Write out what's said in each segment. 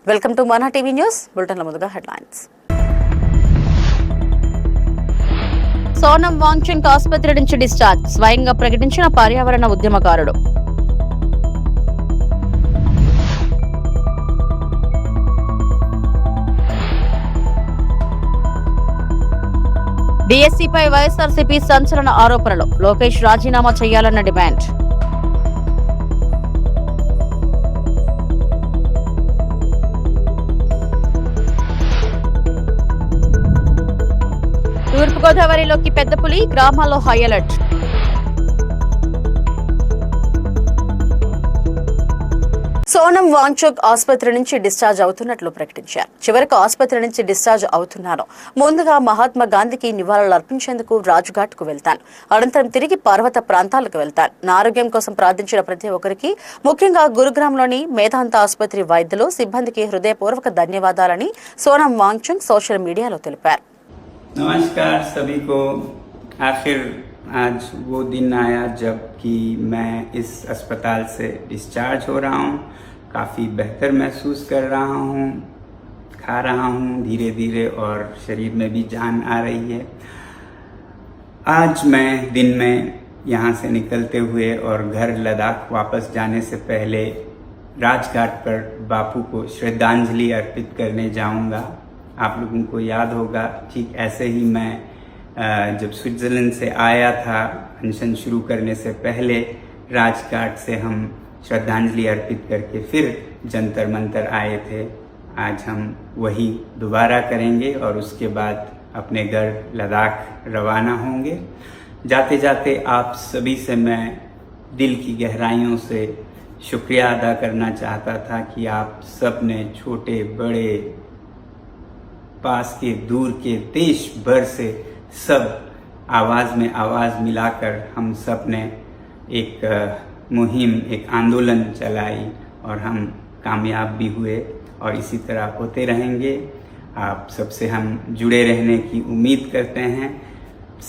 Welcome to మనా TV news బులెటిన్ల ముందుగా headlines. Sonam Wangchuk ఆసుపత్రి నుంచి డిశ్చార్జ్, స్వయంగా ప్రకటించిన పర్యావరణ ఉద్యమకారుడు. డిఎస్సీపై వైఎస్ఆర్సీపీ సంచలన ఆరోపణలు, లోకేష్ రాజీనామా చేయాలన్న డిమాండ్. తూర్పుగోదావరిలోకి పెద్ద పులి, గ్రామాల్లో హై అలర్ట్. సోనం వాంగ్చుక్ ఆసుపత్రి నుంచి డిశ్చార్జ్ అవుతున్నట్లు ప్రకటించారు. చివరకు ఆసుపత్రి నుంచి డిశ్చార్జ్ అవుతున్నాను. ముందుగా మహాత్మా గాంధీకి నివాళులు అర్పించేందుకు రాజ్ఘాట్ కు వెళ్తాను. అనంతరం తిరిగి పర్వత ప్రాంతాలకు వెళ్తాను. నా ఆరోగ్యం కోసం ప్రార్థించిన ప్రతి ఒక్కరికి, ముఖ్యంగా గురుగ్రామ్లోని మేధాంత ఆసుపత్రి వైద్యులు, సిబ్బందికి హృదయపూర్వక ధన్యవాదాలని సోనం వాంగ్చుక్ సోషల్ మీడియాలో తెలిపారు. नमस्कार सभी को। आखिर आज वो दिन आया जब कि मैं इस अस्पताल से डिस्चार्ज हो रहा हूँ। काफ़ी बेहतर महसूस कर रहा हूँ, खा रहा हूँ धीरे धीरे और शरीर में भी जान आ रही है। आज मैं दिन में यहाँ से निकलते हुए और घर लद्दाख वापस जाने से पहले राजघाट पर बापू को श्रद्धांजलि अर्पित करने जाऊँगा। आप लोगों को याद होगा, ठीक ऐसे ही मैं जब स्विट्ज़रलैंड से आया था अनशन शुरू करने से पहले, राजघाट से हम श्रद्धांजलि अर्पित करके फिर जंतर मंतर आए थे। आज हम वही दोबारा करेंगे और उसके बाद अपने घर लद्दाख रवाना होंगे। जाते जाते आप सभी से मैं दिल की गहराइयों से शुक्रिया अदा करना चाहता था कि आप सब ने छोटे बड़े पास के दूर के देश भर से सब आवाज़ में आवाज़ मिलाकर हम सब ने एक मुहिम, एक आंदोलन चलाई और हम कामयाब भी हुए और इसी तरह होते रहेंगे। आप सबसे हम जुड़े रहने की उम्मीद करते हैं।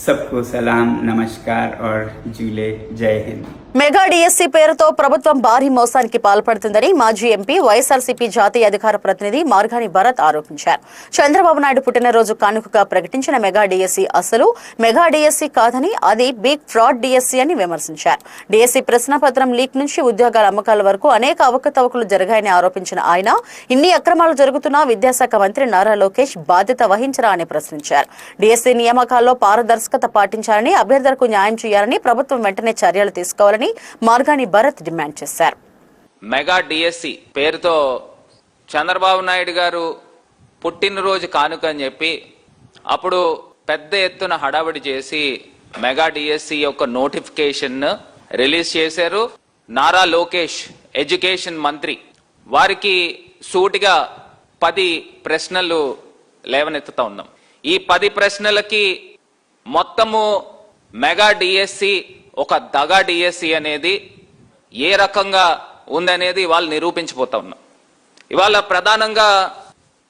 सबको सलाम, नमस्कार और जूले, जय हिंद। మెగా డిఎస్సీ పేరుతో ప్రభుత్వం భారీ మోసానికి పాల్పడుతుందని మాజీ ఎంపీ వైఎస్ఆర్సీపీ జాతీయ అధికార ప్రతినిధి మార్గాని భరత్ ఆరోపించారు. చంద్రబాబు నాయుడు పుట్టినరోజు కానుకగా ప్రకటించిన మెగా డిఎస్సీ అసలు మెగా డిఎస్సీ కాదని, అది బిగ్ ఫ్రాడ్ డిఎస్సీ అని విమర్శించారు. డిఎస్సీ ప్రశ్నపత్రం లీక్ నుంచి ఉద్యోగాల అమ్మకాల వరకు అనేక అవకతవకలు జరిగాయని ఆరోపించిన ఆయన, ఇన్ని అక్రమాలు జరుగుతున్నా విద్యాశాఖ మంత్రి నారా లోకేష్ బాధ్యత వహించరా అని ప్రశ్నించారు. డిఎస్సీ నియామకాల్లో పారదర్శకత పాటించాలని, అభ్యర్థులకు న్యాయం చేయాలని, ప్రభుత్వం వెంటనే చర్యలు తీసుకోవాలని మార్గాని భరత్ డిమాండ్ చేశారు. మెగా డిఎస్సి పేరుతో చంద్రబాబు నాయుడు గారు పుట్టినరోజు కానుక అని చెప్పి అప్పుడు పెద్ద ఎత్తున హడావిడి చేసి మెగా డిఎస్సి యొక్క నోటిఫికేషన్ రిలీజ్ చేశారు. నారా లోకేష్ ఎడ్యుకేషన్ మంత్రి, వారికి సూటిగా 10 ప్రశ్నలు లేవనెత్తుతా ఉన్నాం. ఈ 10 ప్రశ్నలకి మొత్తము మెగా డిఎస్సి ఒక దగా డిఎస్సి అనేది ఏ రకంగా ఉందనేది ఇవాళ నిరూపించిపోతా ఉన్నాం. ఇవాళ ప్రధానంగా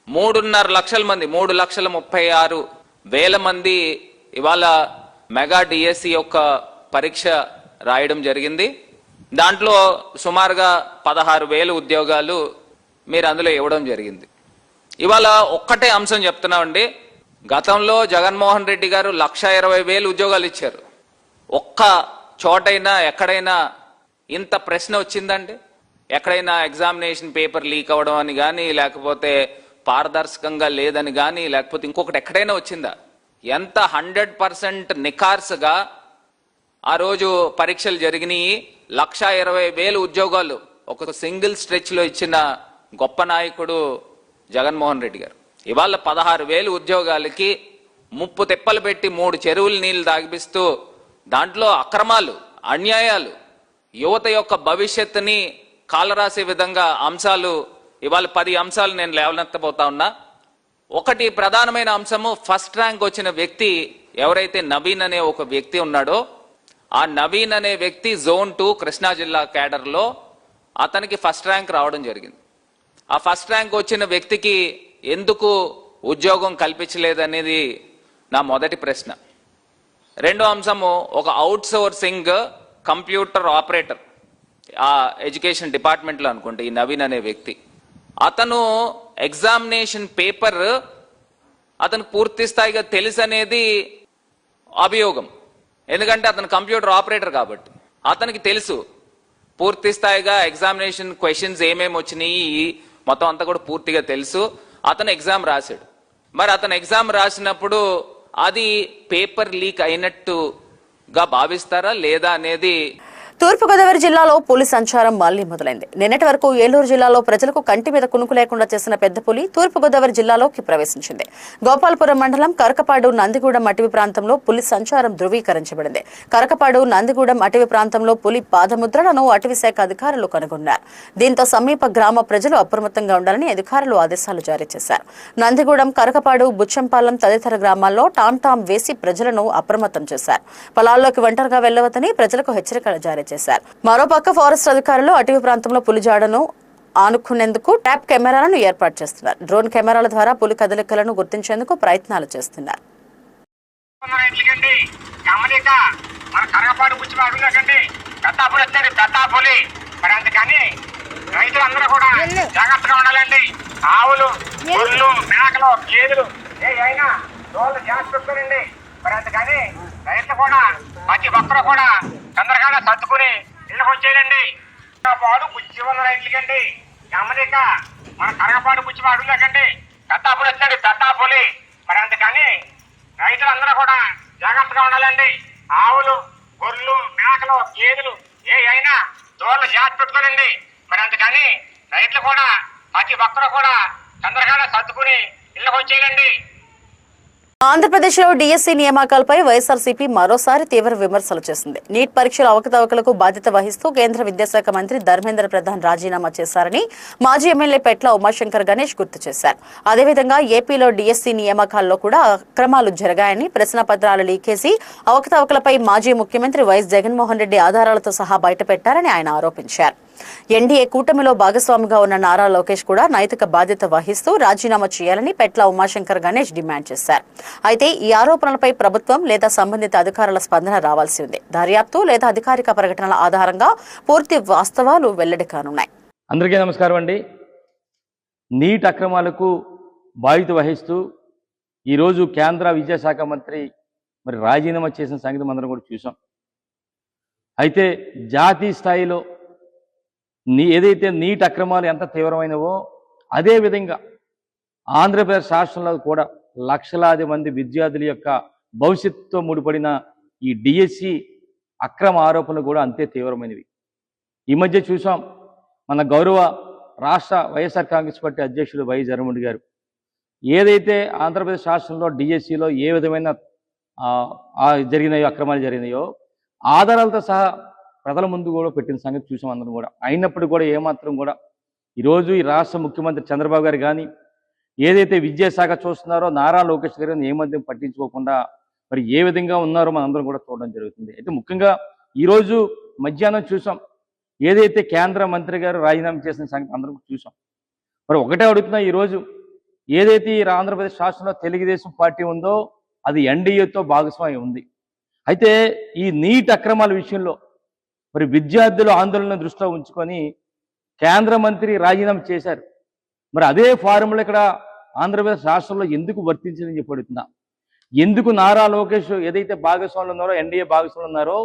3.5 లక్షల మంది, 3,36,000 మంది ఇవాళ మెగా డిఎస్సి యొక్క పరీక్ష రాయడం జరిగింది. దాంట్లో సుమారుగా 16,000 ఉద్యోగాలు మీరు అందులో ఇవ్వడం జరిగింది. ఇవాళ ఒక్కటే అంశం చెప్తున్నామండి. గతంలో జగన్మోహన్ రెడ్డి గారు 1,20,000 ఉద్యోగాలు ఇచ్చారు. ఒక్క చోటైనా ఎక్కడైనా ఇంత ప్రశ్న వచ్చిందండి? ఎక్కడైనా ఎగ్జామినేషన్ పేపర్ లీక్ అవ్వడం అని కానీ, లేకపోతే పారదర్శకంగా లేదని కానీ, లేకపోతే ఇంకొకటి ఎక్కడైనా వచ్చిందా? ఎంత 100% నిఖార్సుగా ఆ రోజు పరీక్షలు జరిగినాయి. 1,20,000 ఉద్యోగాలు ఒక సింగిల్ స్ట్రెచ్ లో ఇచ్చిన గొప్ప నాయకుడు జగన్మోహన్ రెడ్డి గారు. ఇవాళ 16,000 ఉద్యోగాలకి ముప్పు తిప్పలు పెట్టి 3 చెరువులు నీళ్లు తాగిపిస్తూ దాంట్లో అక్రమాలు, అన్యాయాలు, యువత యొక్క భవిష్యత్తుని కాలరాసే విధంగా అంశాలు, ఇవాళ 10 అంశాలు నేను లేవనెత్తబోతా ఉన్నా. ఒకటి ప్రధానమైన అంశము, ఫస్ట్ ర్యాంక్ వచ్చిన వ్యక్తి ఎవరైతే నవీన్ అనే ఒక వ్యక్తి ఉన్నాడో, ఆ నవీన్ అనే వ్యక్తి జోన్ 2 కృష్ణా జిల్లా కేడర్లో అతనికి ఫస్ట్ ర్యాంక్ రావడం జరిగింది. ఆ ఫస్ట్ ర్యాంక్ వచ్చిన వ్యక్తికి ఎందుకు ఉద్యోగం కల్పించలేదనేది నా మొదటి ప్రశ్న. రెండో అంశము, ఒక అవుట్ సోర్సింగ్ కంప్యూటర్ ఆపరేటర్ ఆ ఎడ్యుకేషన్ డిపార్ట్మెంట్లో అనుకుంటే ఈ నవీన్ అనే వ్యక్తి, అతను ఎగ్జామినేషన్ పేపర్ అతను పూర్తి స్థాయిగా తెలుసు అనేది అభియోగం. ఎందుకంటే అతను కంప్యూటర్ ఆపరేటర్ కాబట్టి అతనికి తెలుసు పూర్తి స్థాయిగా ఎగ్జామినేషన్ క్వశ్చన్స్ ఏమేమి వచ్చినాయి మొత్తం అంతా కూడా పూర్తిగా తెలుసు. అతను ఎగ్జామ్ రాశాడు. మరి అతను ఎగ్జామ్ రాసినప్పుడు అది పేపర్ లీక్ అయినట్టుగా భావిస్తారా లేదా అనేది. తూర్పుగోదావరి జిల్లాలో పులి సంచారం మళ్లీ మొదలైంది. నిన్నటి వరకు ఏలూరు జిల్లాలో ప్రజలకు కంటి మీద కునుకు లేకుండా చేసిన పెద్ద పులి తూర్పుగోదావరి జిల్లాలోకి ప్రవేశించింది. గోపాలపురం మండలం కరకపాడు నందిగూడెం అటవీ ప్రాంతంలో పులి సంచారం ధృవీకరించబడింది. కరకపాడు నందిగూడెం అటవీ ప్రాంతంలో పులి పాదముద్రలను అటవీ శాఖ అధికారులు కనుగొన్నారు. దీంతో సమీప గ్రామ ప్రజలు అప్రమత్తంగా ఉండాలని అధికారులు ఆదేశాలు జారీ చేశారు. నందిగూడెం, కరకపాడు, బుచ్చంపాలెం తదితర గ్రామాల్లో టామ్ వేసి ప్రజలను అప్రమత్తం చేశారు. పొలాల్లోకి ఒంటరిగా వెళ్లవద్దని ప్రజలకు హెచ్చరికలు జారీ చేశారు. మరోపక్క ఫారెస్ట్ అధికారులు అటవీ ప్రాంతంలో పులి జాడను ఆనుకునేందుకు ట్యాప్ కెమెరాలను ఏర్పాటు చేస్తున్నారు. డ్రోన్ కెమెరాల ద్వారా పులి కదలికలను గుర్తించేందుకు ప్రయత్నాలు చేస్తున్నారు. రైతులందరూ కూడా జాగ్రత్తగా ఉండాలండి. ఆవులు, గొర్రెలు, మేకలు, గేదెలు అయినా దోళ్ళు జాగ్రత్త పెట్టుకోనండి. మరి అందుకని రైతులు కూడా ప్రతి ఒక్కరు కూడా తొందరగానే సర్దుకుని ఇళ్ళకి వచ్చేయండి. పాడు బుచ్చి ఉన్న రైతులకండి గమనిక మన కరగపాడు బుచ్చి అడుగులేకండి పెద్దాపులు వచ్చాడు పెద్దాపులి. మరి అందుకని రైతులందరూ కూడా జాగ్రత్తగా ఉండాలండి. ఆవులు, గొర్రెలు, మేకలు, గేదెలు అయినా దోళ్ళు జాగ్రత్త పెట్టుకోనండి. మరి అందుకని రైతులు కూడా ప్రతి ఒక్కరు కూడా తొందరగానే సర్దుకుని ఇళ్ళకి వచ్చేయండి. ఆంధ్రప్రదేశ్లో డిఎస్సీ నియామకాలపై వైఎస్ఆర్సీపీ మరోసారి తీవ్ర విమర్శలు చేసింది. నీట్ పరీక్షల అవకతవకలకు బాధ్యత వహిస్తూ కేంద్ర విద్యాశాఖ మంత్రి ధర్మేంద్ర ప్రధాన్ రాజీనామా చేశారని మాజీ ఎమ్మెల్యే పెట్ల ఉమాశంకర్ గణేష్ గుర్తు చేశారు. అదేవిధంగా ఏపీలో డిఎస్సీ నియామకాల్లో కూడా అక్రమాలు జరిగాయని, ప్రశ్నపత్రాల లీకేజీ, అవకతవకలపై మాజీ ముఖ్యమంత్రి వైఎస్ జగన్మోహన్ రెడ్డి ఆధారాలతో సహా బయటపెట్టారని ఆయన ఆరోపించారు. ఎన్డీఏ కూటమిలో భాగస్వామిగా ఉన్న నారా లోకేష్ కూడా నైతిక బాధ్యత వహిస్తూ రాజీనామా చేయాలని పెట్ల ఉమాశంకర్ గణేష్ డిమాండ్ చేశారు. అయితే ఈ ఆరోపణలపై ప్రభుత్వం లేదా సంబంధిత అధికారుల స్పందన రావాల్సి ఉంది. దర్యాప్తు లేదా అధికారిక ప్రకటనల ఆధారంగా పూర్తి వాస్తవాలు వెల్లడి కానున్నాయి. అందరికీ నమస్కారం అండి. నీట్ అక్రమాలకు బాధ్యత వహిస్తూ ఈరోజు కేంద్ర విద్యాశాఖ మంత్రి రాజీనామా చేసిన సంగతి మనందరం కూడా చూసాం. అయితే జాతీయ స్థాయిలో ఏదైతే నీట్ అక్రమాలు ఎంత తీవ్రమైనవో అదేవిధంగా ఆంధ్రప్రదేశ్ రాష్ట్రంలో కూడా లక్షలాది మంది విద్యార్థుల యొక్క భవిష్యత్తుతో ముడిపడిన ఈ డిఎస్సి అక్రమ ఆరోపణలు కూడా అంతే తీవ్రమైనవి. ఈ మధ్య చూసాం, మన గౌరవ రాష్ట్ర వైఎస్ఆర్ కాంగ్రెస్ పార్టీ అధ్యక్షుడు వై జగన్మోహన్ గారు ఏదైతే ఆంధ్రప్రదేశ్ రాష్ట్రంలో డిఎస్సిలో ఏ విధమైన జరిగినాయో, అక్రమాలు జరిగినాయో ఆధారాలతో సహా ప్రజల ముందు కూడా పెట్టిన సంగతి చూసాం అందరం కూడా. అయినప్పుడు కూడా ఏమాత్రం కూడా ఈరోజు ఈ రాష్ట్ర ముఖ్యమంత్రి చంద్రబాబు గారు కానీ ఏదైతే విద్యాశాఖ చూస్తున్నారో నారా లోకేష్ గారిని ఏమాత్రం పట్టించుకోకుండా ఏ విధంగా ఉన్నారో మనందరం కూడా చూడడం జరుగుతుంది. అయితే ముఖ్యంగా ఈరోజు మధ్యాహ్నం చూసాం, ఏదైతే కేంద్ర మంత్రి గారు రాజీనామా చేసిన సంగతి అందరం చూసాం. ఒకటే అడుగుతున్నా, ఈరోజు ఏదైతే ఈ ఆంధ్రప్రదేశ్ రాష్ట్రంలో తెలుగుదేశం పార్టీ ఉందో అది ఎన్డీఏతో భాగస్వామ్యం ఉంది. అయితే ఈ నీట్ అక్రమాల విషయంలో విద్యార్థుల ఆందోళన దృష్టిలో ఉంచుకొని కేంద్ర మంత్రి రాజీనామా చేశారు. అదే ఫార్ములా ఇక్కడ ఆంధ్రప్రదేశ్ రాష్ట్రంలో ఎందుకు వర్తించిందని చెప్పి అడుగుతున్నా. ఎందుకు నారా లోకేష్ ఏదైతే భాగస్వాములు ఉన్నారో, ఎన్డీఏ భాగస్వాములు ఉన్నారో,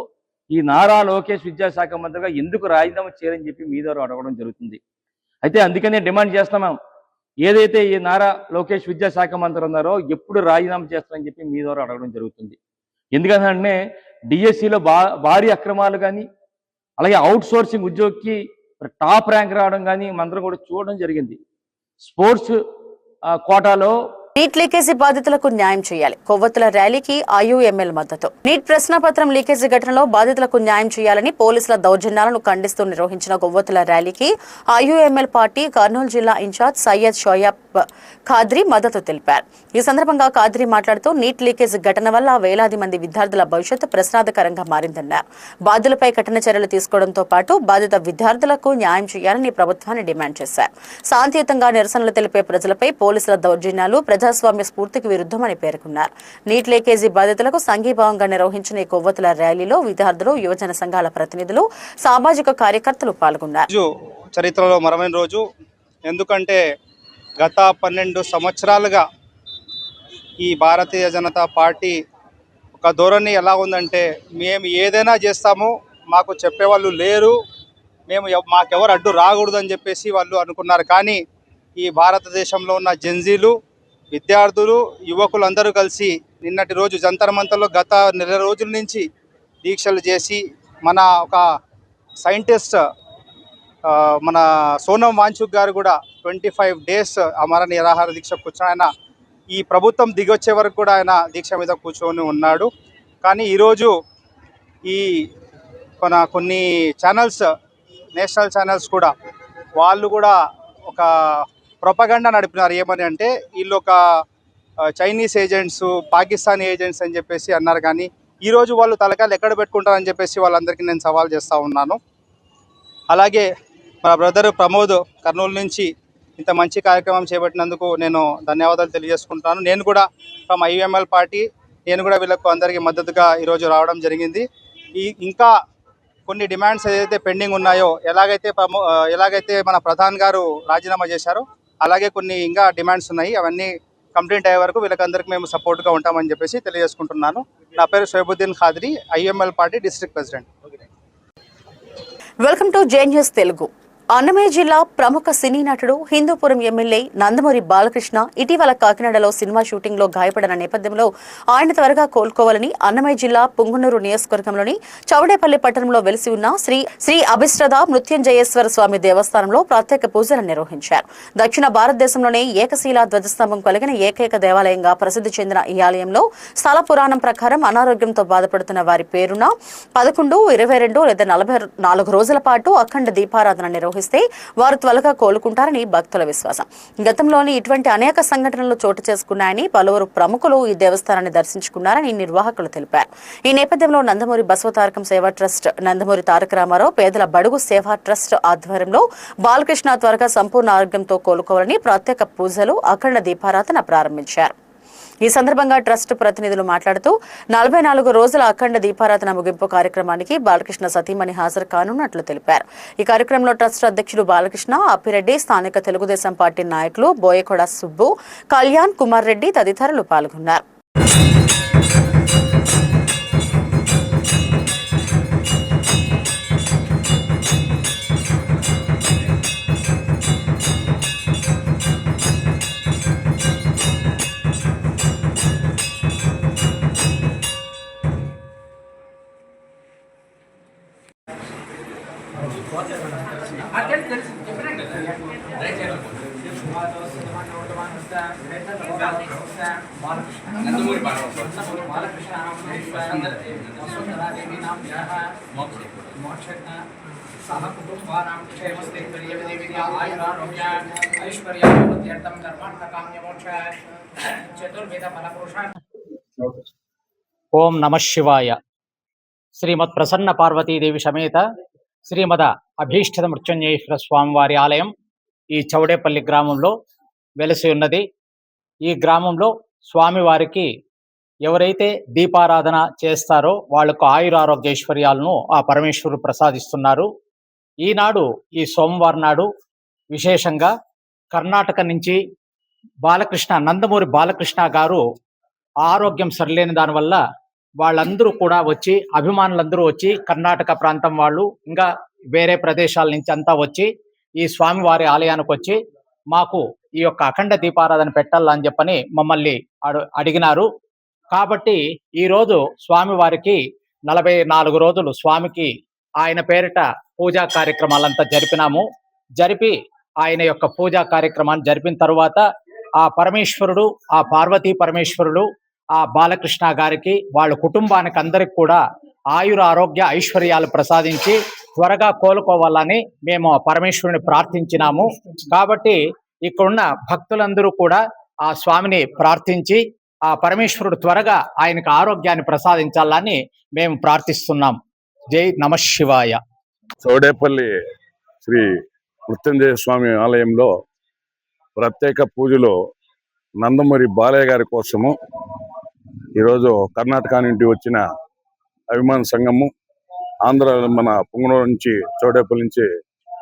ఈ నారా లోకేష్ విద్యాశాఖ మంత్రిగా ఎందుకు రాజీనామా చేయాలని చెప్పి మీ ద్వారా అడగడం జరుగుతుంది. అయితే అందుకనే డిమాండ్ చేస్తున్నాం, ఏదైతే ఈ నారా లోకేష్ విద్యాశాఖ మంత్రి ఉన్నారో ఎప్పుడు రాజీనామా చేస్తారని చెప్పి మీ ద్వారా అడగడం జరుగుతుంది. ఎందుకంటే డిఎస్సిలో భారీ అక్రమాలు కానీ, అలాగే అవుట్ సోర్సింగ్ ఉద్యోగికి టాప్ ర్యాంక్ రావడం కానీ మనందరం కూడా చూడడం జరిగింది. స్పోర్ట్స్ కోటాలో నీట్ లీకేజీ బాధితులకు న్యాయం చేయాలి. కొవ్వొత్తుల ర్యాలీకి ఐయుఎంఎల్ మద్దతు. నీట్ ప్రశ్నపత్రం లీకేజీ ఘటనలో బాధితులకు న్యాయం చేయాలని పోలీసుల దౌర్జన్యాలను ఖండిస్తూ నిర్వహించిన కొవ్వొత్తుల ర్యాలీకి ఐయుఎంఎల్ పార్టీ కర్నూలు జిల్లా ఇన్ఛార్జ్ సయ్యద్ షోయాబ్ ఖాద్రీ మద్దతు తెలిపారు. ఈ సందర్భంగా ఖాద్రీ మాట్లాడుతూ నీట్ లీకేజీ ఘటన వల్ల వేలాది మంది విద్యార్థుల భవిష్యత్తు ప్రశ్నార్థకరంగా మారిందన్నారు. బాధ్యులపై కఠిన చర్యలు తీసుకోవడంతో పాటు బాధిత విద్యార్థులకు న్యాయం చేయాలని ప్రభుత్వాన్ని డిమాండ్ చేశారు. శాంతియుతంగా నిరసనలు తెలిపే ప్రజలపై పోలీసుల దౌర్జన్యాలు ప్రజాస్వామ్య స్ఫూర్తికి విరుద్ధమని పేర్కొన్నారు. నీట్ లీకేజీ బాధితులకు సంఘీభావంగా నిర్వహించిన ఈ కొవ్వొత్తుల ర్యాలీలో విద్యార్థులు, యువజన సంఘాల ప్రతినిధులు, సామాజిక కార్యకర్తలు పాల్గొన్నారు. చరిత్రలో మరమైన రోజు ఎందుకంటే గత 12 సంవత్సరాలుగా ఈ భారతీయ జనతా పార్టీ ఒక ధోరణి ఎలా ఉందంటే, మేము ఏదైనా చేస్తాము, మాకు చెప్పేవాళ్ళు లేరు, మాకెవరు అడ్డు రాకూడదు అని చెప్పేసి వాళ్ళు అనుకున్నారు. కానీ ఈ భారతదేశంలో ఉన్న జెన్జీలు, విద్యార్థులు, యువకులు అందరూ కలిసి నిన్నటి రోజు జంతర్ మంతర్లో గత నెల రోజుల నుంచి దీక్షలు చేసి మన ఒక సైంటిస్ట్ మన సోనం వాంచుక్ గారు కూడా 25 డేస్ అమర నిరాహార దీక్ష కూర్చొని ఆయన ఈ ప్రభుత్వం దిగొచ్చే వరకు కూడా ఆయన దీక్ష మీద కూర్చొని ఉన్నాడు. కానీ ఈరోజు ఈ కొన్ని ఛానల్స్, నేషనల్ ఛానల్స్ కూడా వాళ్ళు కూడా ఒక ప్రొపగండా నడిపినారు. ఏమని అంటే వీళ్ళు ఒక చైనీస్ ఏజెంట్స్, పాకిస్తానీ ఏజెంట్స్ అని చెప్పేసి అన్నారు. కానీ ఈరోజు వాళ్ళు తలకాయలు ఎక్కడ పెట్టుకుంటారని చెప్పేసి వాళ్ళందరికీ నేను సవాల్ చేస్తూ ఉన్నాను. అలాగే మన బ్రదర్ ప్రమోద్ కర్నూలు నుంచి ఇంత మంచి కార్యక్రమం చేపట్టినందుకు నేను ధన్యవాదాలు తెలియజేసుకుంటున్నాను. నేను కూడా ఫ్రమ్ ఐఎంఎల్ పార్టీ నేను కూడా వీళ్ళకు అందరికీ మద్దతుగా ఈరోజు రావడం జరిగింది. ఇంకా కొన్ని డిమాండ్స్ ఏదైతే పెండింగ్ ఉన్నాయో, ఎలాగైతే మన ప్రధాన్ గారు రాజీనామా చేశారో అలాగే కొన్ని ఇంకా డిమాండ్స్ ఉన్నాయి. అవన్నీ కంప్లీట్ అయ్యే వరకు వీళ్ళకందరికీ మేము సపోర్ట్గా ఉంటామని చెప్పేసి తెలియజేసుకుంటున్నాను. నా పేరు Shoaibuddin Khadri, IML party district president. Welcome to J news Telugu. Annamayya జిల్లా ప్రముఖ సినీ నటుడు, హిందూపురం ఎమ్మెల్యే నందమూరి బాలకృష్ణ ఇటీవల కాకినాడలో సినిమా షూటింగ్ లో గాయపడిన నేపథ్యంలో ఆయన త్వరగా కోలుకోవాలని అన్నమయ్య జిల్లా పుంగునూరు నియోజకవర్గంలోని చౌడేపల్లి పట్టణంలో వెలిసి ఉన్న శ్రీ అభిష్ట్రద మృత్యుంజయేశ్వర స్వామి దేవస్థానంలో ప్రత్యేక పూజలు నిర్వహించారు. దక్షిణ భారతదేశంలోనే ఏకశిలా ధ్వజస్తంభం కలిగిన ఏకైక దేవాలయంగా ప్రసిద్ధి చెందిన ఈ ఆలయంలో స్థల పురాణం ప్రకారం అనారోగ్యంతో బాధపడుతున్న వారి పేరున 11, 22 లేదా 44 రోజుల పాటు అఖండ దీపారాధన నిర్వహిస్తారు. వారు త్వరగా కోలుకుంటారని భక్తుల విశ్వాసం. గతంలోని ఇటువంటి అనేక సంఘటనలు చోటు చేసుకున్నాయని పలువురు ప్రముఖులు ఈ దేవస్థానాన్ని దర్శించుకున్నారని నిర్వాహకులు తెలిపారు. ఈ నేపథ్యంలో నందమూరి బసవతారకం సేవా ట్రస్ట్, నందమూరి తారక రామారావు పేదల బడుగు సేవా ట్రస్ట్ ఆధ్వర్యంలో బాలకృష్ణ త్వరగా సంపూర్ణ ఆరోగ్యంతో కోలుకోవాలని ప్రత్యేక పూజలు, అఖండ దీపారాధన ప్రారంభించారు. ఈ సందర్భంగా ట్రస్ట్ ప్రతినిధులు మాట్లాడుతూ 44 రోజుల అఖండ దీపారాధన ముగింపు కార్యక్రమానికి బాలకృష్ణ సతీమణి హాజరు కానున్నట్లు తెలిపారు. ఈ కార్యక్రమంలో ట్రస్ట్ అధ్యక్షుడు బాలకృష్ణ, అప్పిరెడ్డి, స్థానిక తెలుగుదేశం పార్టీ నాయకులు బోయకొడ సుబ్బు, కళ్యాణ్ కుమార్ రెడ్డి తదితరులు పాల్గొన్నారు. ఓం నమ శివాయ. శ్రీమద్ ప్రసన్న పార్వతీదేవి సమేత శ్రీమద అభీష్ట మృత్యుంజయేశ్వర స్వామివారి ఆలయం ఈ చౌడేపల్లి గ్రామంలో వెలసి ఉన్నది. ఈ గ్రామంలో స్వామివారికి ఎవరైతే దీపారాధన చేస్తారో వాళ్లకు ఆయురారోగ్యైశ్వర్యాలను ఆ పరమేశ్వరుడు ప్రసాదిస్తున్నారు. ఈనాడు ఈ సోమవారం నాడు విశేషంగా కర్ణాటక నుంచి నందమూరి బాలకృష్ణ గారు ఆరోగ్యం సరిలేని దానివల్ల వాళ్ళందరూ కూడా వచ్చి, అభిమానులందరూ వచ్చి, కర్ణాటక ప్రాంతం వాళ్ళు ఇంకా వేరే ప్రదేశాల నుంచి అంతా వచ్చి ఈ స్వామివారి ఆలయానికి వచ్చి మాకు ఈ యొక్క అఖండ దీపారాధన పెట్టాలని చెప్పని మమ్మల్ని అడిగినారు. కాబట్టి ఈరోజు స్వామివారికి 44 రోజులు స్వామికి ఆయన పేరిట పూజా కార్యక్రమాలంతా జరిపి ఆయన యొక్క పూజా కార్యక్రమాన్ని జరిపిన తరువాత ఆ పరమేశ్వరుడు, ఆ పార్వతీ పరమేశ్వరుడు ఆ బాలకృష్ణ గారికి వాళ్ళ కుటుంబానికి అందరికి కూడా ఆయుర ఆరోగ్య ఐశ్వర్యాలు ప్రసాదించి త్వరగా కోలుకోవాలని మేము పరమేశ్వరుని ప్రార్థించినాము. కాబట్టి ఇక్కడున్న భక్తులందరూ కూడా ఆ స్వామిని ప్రార్థించి ఆ పరమేశ్వరుడు త్వరగా ఆయనకు ఆరోగ్యాన్ని ప్రసాదించాలని మేము ప్రార్థిస్తున్నాం. జై నమ శివాయ. చౌడేపల్లి శ్రీ మృత్యుంజయ స్వామి ఆలయంలో ప్రత్యేక పూజలు నందమూరి బాలయ్య గారి కోసము ఈరోజు కర్ణాటక నుండి వచ్చిన అభిమాన సంఘము, ఆంధ్ర మన పుంగనూరు నుంచి, చౌడేపల్లి నుంచి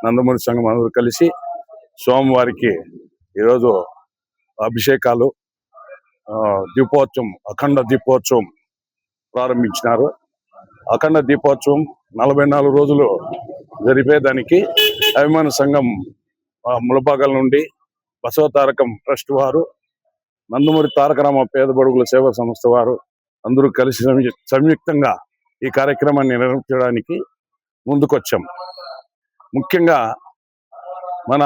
నందమూరి సంఘం అందరూ కలిసి స్వామివారికి ఈరోజు అభిషేకాలు, దీపోత్సవం, అఖండ దీపోత్సవం ప్రారంభించినారు. అఖండ దీపోత్సవం 44 రోజులు జరిపేదానికి అభిమాన సంఘం ములపాకల నుండి బసవతారకం ట్రస్ట్ వారు, నందమూరి తారకరామ పేద బడుగుల సేవా సంస్థ వారు అందరూ కలిసి సంయుక్తంగా ఈ కార్యక్రమాన్ని నిర్వహించడానికి ముందుకొచ్చాం. ముఖ్యంగా మన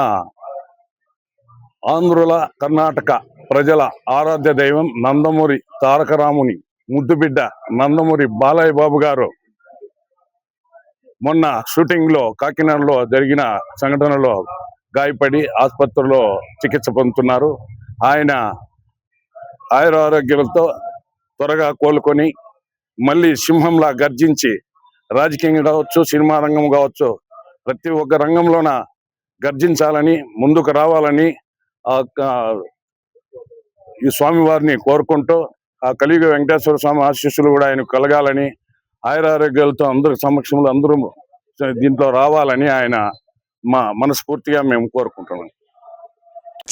ఆంధ్రుల కర్ణాటక ప్రజల ఆరాధ్య దైవం నందమూరి తారకరాముని ముద్దుబిడ్డ నందమూరి బాలయ్య బాబు గారు మొన్న షూటింగ్ లో కాకినాడలో జరిగిన సంఘటనలో గాయపడి ఆసుపత్రిలో చికిత్స పొందుతున్నారు. ఆయన ఆయురారోగ్యాలతో త్వరగా కోలుకొని మళ్ళీ సింహంలా గర్జించి రాజకీయంగా కావచ్చు, సినిమా రంగం కావచ్చు, ప్రతి ఒక్క రంగంలోన గర్జించాలని, ముందుకు రావాలని ఈ స్వామివారిని కోరుకుంటూ ఆ కలియుగ వెంకటేశ్వర స్వామి ఆశీస్సులు కూడా ఆయన కలగాలని, ఆయురారోగ్యాలతో అందరి సమక్షంలో అందరూ దీంట్లో రావాలని ఆయన మనస్ఫూర్తిగా మేము కోరుకుంటున్నాం.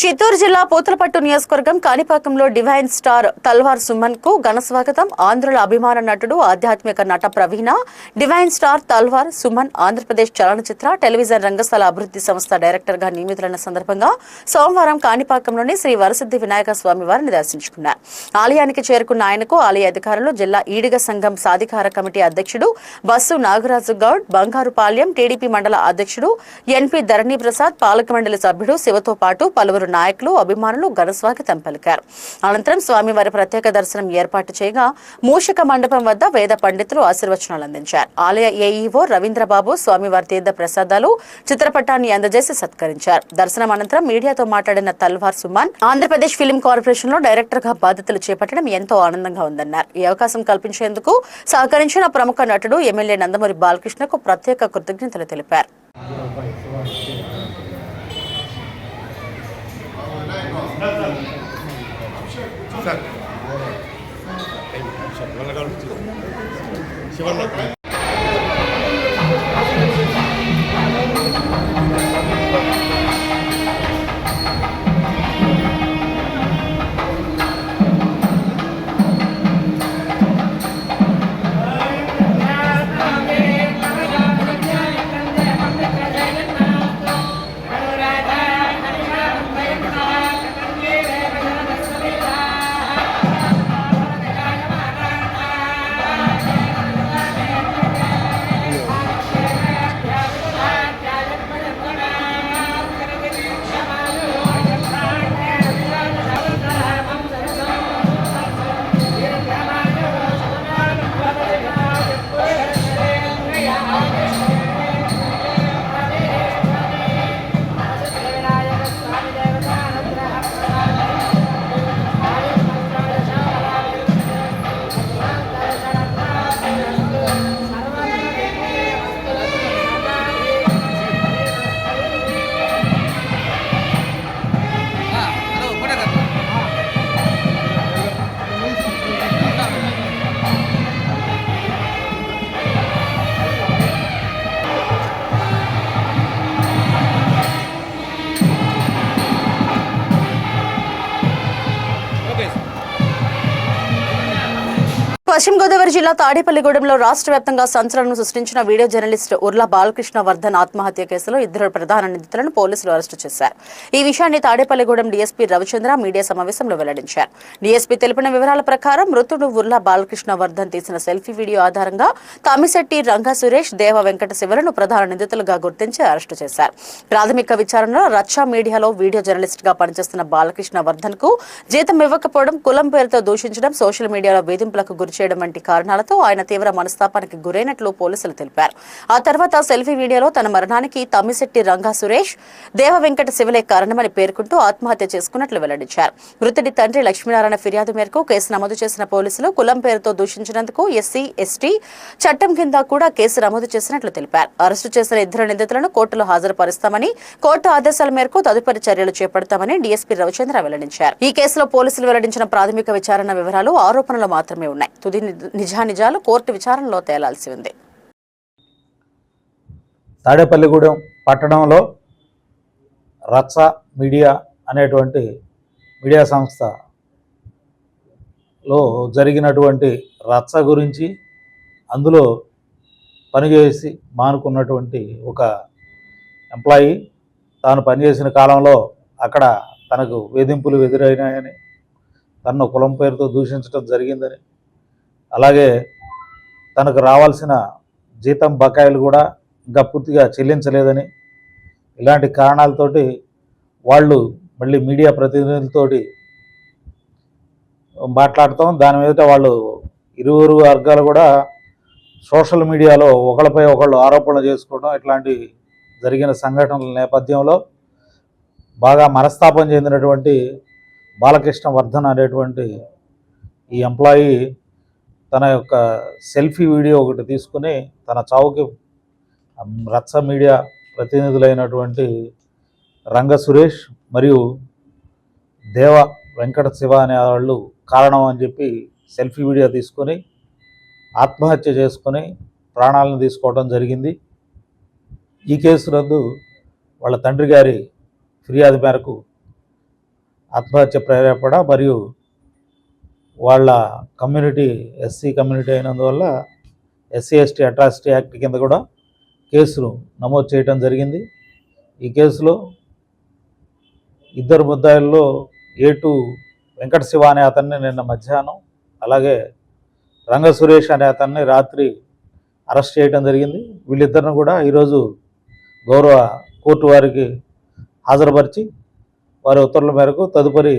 చిత్తూరు జిల్లా పూతలపట్టు నియోజకవర్గం కాణిపాకంలో డివైన్ స్టార్ తల్వార్ సుమన్ కు ఘన స్వాగతం. ఆంధ్రుల అభిమాన నటుడు, ఆధ్యాత్మిక నట ప్రవీణ డివైన్ స్టార్ తల్వార్ సుమన్ ఆంధ్రప్రదేశ్ చలనచిత్ర టెలివిజన్ రంగస్థల అభివృద్ధి సంస్థ డైరెక్టర్ గా నియమితులైన సందర్భంగా సోమవారం కాణిపాకంలోని శ్రీ వరసిద్ధి వినాయక స్వామి వారిని దర్శించుకున్నారు. ఆలయానికి చేరుకున్న ఆయనకు ఆలయ అధికారులు, జిల్లా ఈడిగ సంఘం సాధికార కమిటీ అధ్యక్షుడు బస్సు నాగరాజు గౌడ్, బంగారుపాళ్యం టీడీపీ మండల అధ్యక్షుడు ఎన్పి ధరణి ప్రసాద్, పాలక మండలి సభ్యుడు శివతో పాటు పలువురు నాయకులు, అభిమానులు ఘన స్వాగతం పలికారు. అనంతరం స్వామివారి ప్రత్యేక దర్శనం ఏర్పాటు చేయగా మూషిక మండపం వద్ద వేద పండితులు ఆశీర్వచనాలు అందించారు. ఆలయ ఏఈఓ రవీంద్రబాబు స్వామివారి తీర్థ ప్రసాదాలు, చిత్రపటాన్ని అందజేసి సత్కరించారు. దర్శనం అనంతరం మీడియాతో మాట్లాడిన తల్వార్ సుమన్, ఆంధ్రప్రదేశ్ ఫిలిం కార్పొరేషన్ లో డైరెక్టర్ గా బాధ్యతలు చేపట్టడం ఎంతో ఆనందంగా ఉందన్నారు. ఈ అవకాశం కల్పించేందుకు సహకరించిన ప్రముఖ నటుడు ఎమ్మెల్యే నందమూరి బాలకృష్ణకు ప్రత్యేక కృతజ్ఞతలు తెలిపారు. పశ్చిమ గోదావరి జిల్లా తాడేపల్లిగూడెంలో రాష్ట్ర వ్యాప్తంగా సంచలనం సృష్టించిన వీడియో జర్నలిస్ట్ ఉర్లా బాలకృష్ణ వర్ధన్ ఆత్మహత్య కేసులో 2 ప్రధాన నిందితులను పోలీసులు అరెస్టు చేశారు. ఈ విషయాన్ని తాడేపల్లిగూడెం డీఎస్పీ రవిచంద్ర మీడియా సమావేశంలో వెల్లడించారు. డీఎస్పీ తెలిపిన వివరాల ప్రకారం మృతుడు ఉర్లా బాలకృష్ణ వర్ధన్ తీసిన సెల్ఫీ వీడియో ఆధారంగా తమ్మిశెట్టి రంగా సురేష్, దేవ వెంకట శివలను ప్రధాన నిందితులుగా గుర్తించి అరెస్టు చేశారు. ప్రాథమిక విచారణలో రచ్చా మీడియాలో వీడియో జర్నలిస్ట్ గా పనిచేస్తున్న బాలకృష్ణ వర్ధన్ కు జీతం ఇవ్వకపోవడం, కులం పేరుతో దూషించడం, సోషల్ మీడియాలో వేధింపులకు గురి చేయడం వంటి కారణాలతో ఆయన తీవ్ర మనస్తాపానికి గురైనట్లు పోలీసులు తెలిపారు. ఆ తర్వాత సెల్ఫీ వీడియోలో తన మరణానికి తమ్మిశెట్టి రంగా సురేష్, దేవ వెంకట శివలే కారణమని పేర్కొంటూ ఆత్మహత్య చేసుకున్నట్లు వెల్లడించారు. మృతుడి తండ్రి లక్ష్మీనారాయణ ఫిర్యాదు మేరకు కేసు నమోదు చేసిన పోలీసులు కులం పేరుతో దూషించినందుకు ఎస్సీ, ఎస్టీ చట్టం కింద కూడా కేసు నమోదు చేసినట్లు తెలిపారు. అరెస్టు చేసిన 2 నిందితులను కోర్టులో హాజరుపరుస్తామని, కోర్టు ఆదేశాల మేరకు తదుపరి చర్యలు చేపడతామని డీఎస్పీ రవిచంద్ర వెల్లడించారు. ఈ కేసులో పోలీసులు వెల్లడించిన ప్రాథమిక విచారణ వివరాలు, ఆరోపణలు మాత్రమే ఉన్నాయి. తుది నిజానిజాలు కోర్టు విచారణలో తేలాల్సి ఉంది. తాడేపల్లిగూడెం పట్టణంలో రచ్చ మీడియా అనేటువంటి మీడియా సంస్థలో జరిగినటువంటి రచ్చ గురించి, అందులో పనిచేసి మానుకున్నటువంటి ఒక ఎంప్లాయీ తాను పనిచేసిన కాలంలో అక్కడ తనకు వేధింపులు ఎదురైనాయని, తనను కులం పేరుతో దూషించడం జరిగిందని, అలాగే తనకు రావాల్సిన జీతం బకాయిలు కూడా ఇంకా పూర్తిగా చెల్లించలేదని, ఇలాంటి కారణాలతోటి వాళ్ళు మళ్ళీ మీడియా ప్రతినిధులతోటి మాట్లాడతాం. దాని మీద వాళ్ళు ఇరువురు వర్గాలు కూడా సోషల్ మీడియాలో ఒకళ్ళపై ఒకళ్ళు ఆరోపణలు చేసుకోవడం, ఇట్లాంటి జరిగిన సంఘటనల నేపథ్యంలో బాగా మనస్తాపం చెందినటువంటి బాలకృష్ణ వర్ధన్ అనేటువంటి ఈ ఎంప్లాయీ తన యొక్క సెల్ఫీ వీడియో ఒకటి తీసుకుని తన చావుకి రచ్చ మీడియా ప్రతినిధులైనటువంటి రంగ సురేష్ మరియు దేవ వెంకట శివ అనే వాళ్ళు కారణం అని చెప్పి సెల్ఫీ వీడియో తీసుకొని ఆత్మహత్య చేసుకొని ప్రాణాలను తీసుకోవడం జరిగింది. ఈ కేసు నందు వాళ్ళ తండ్రి గారి ఫిర్యాదు మేరకు ఆత్మహత్య ప్రేరేపణ మరియు వాళ్ళ కమ్యూనిటీ ఎస్సీ కమ్యూనిటీ అయినందువల్ల SC/ST అట్రాసిటీ యాక్ట్ కింద కూడా కేసును నమోదు చేయడం జరిగింది. ఈ కేసులో ఇద్దరు ముద్దాయిల్లో A2 వెంకట శివ అనే అతన్ని నిన్న మధ్యాహ్నం, అలాగే రంగ సురేష్ అనే అతన్ని రాత్రి అరెస్ట్ చేయడం జరిగింది. వీళ్ళిద్దరిని కూడా ఈరోజు గౌరవ కోర్టు వారికి హాజరుపరిచి వారి ఉత్తర్వుల మేరకు తదుపరి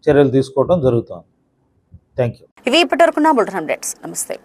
చర్యలు తీసుకోవడం జరుగుతుంది. Thank you. ఇవి ఇప్పటివరకు నా బులెటిన్ అప్డేట్స్. నమస్తే.